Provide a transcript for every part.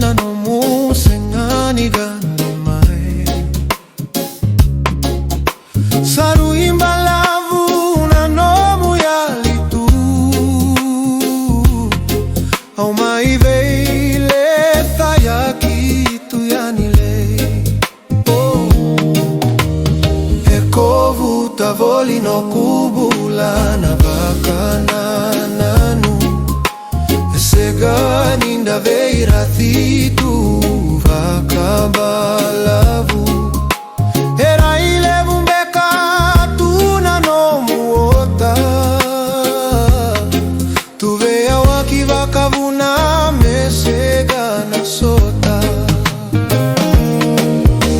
na no musenganiga mai saru imbalavu na nomu yalitu au mai veile thayaki tu yanile ekovu tavoli no kubula na bakana nanu Sega ninda veira thitu vakabalavu Era ile vumbeka tuna no muota Tuvea waki vakavuna mesega na sota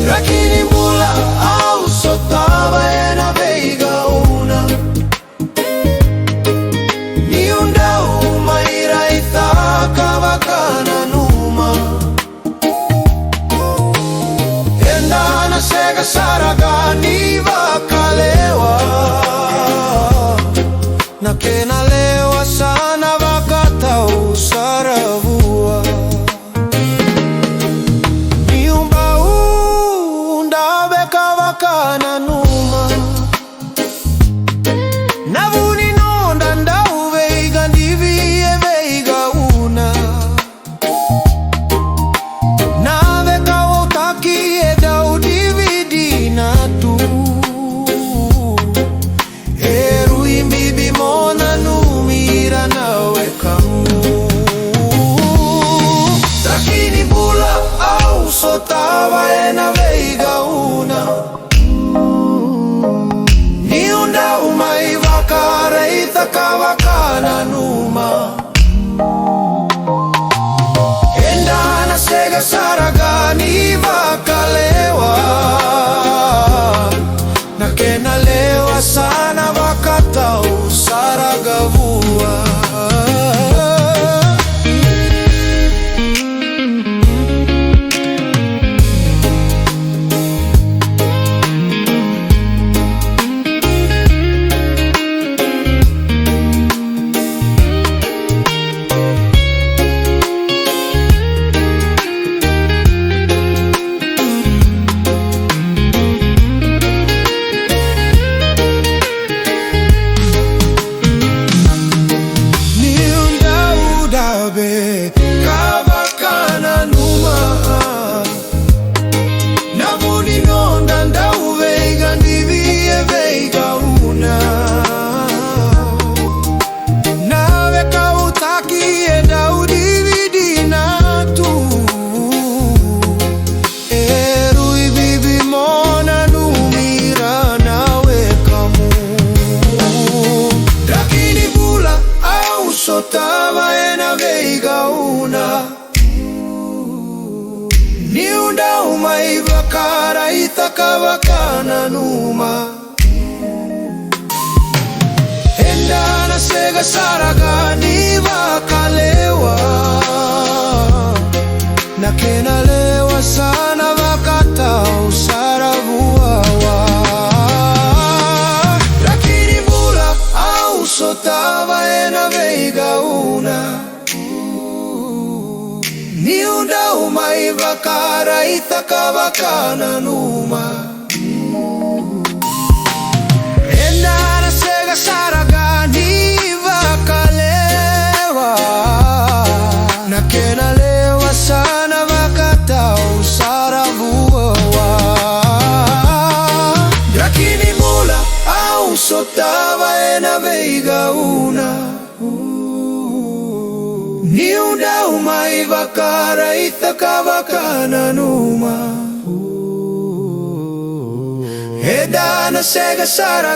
Rakini mula au sotava ena veiga una Kavakana numa Enda na sega saragani vakalewa Na kena lewa sana vakata usaravua Niumba unda beka vakana numa Navuni nonda ndau veiga ndivie veiga Sotava ena veiga una Niunda umai vakara itakavakana numa Enda na sega saragani vakalewa Na kena lewa sana vakata usaragavua Kavakana numa Navuni nonda ndau veiga ndivie veiga una Nave kautaki endau dividi natu Erui bibi mona numira nawe kamu Lakini bula au sotava ena veiga una Niunda umai vakara itakavakana numa Enda na sega saragani vakalewa Na kena lewa sana vakata usaravua Lakini bula au sotava ena veiga una Niunda umai vakara itakavakana numa Enda na sega saragani vakalewa Na kena lewa sana vakata usaravua Lakini mula au sotava ena veiga una Niunda umai vakara itakavakana numa Eda na sega sara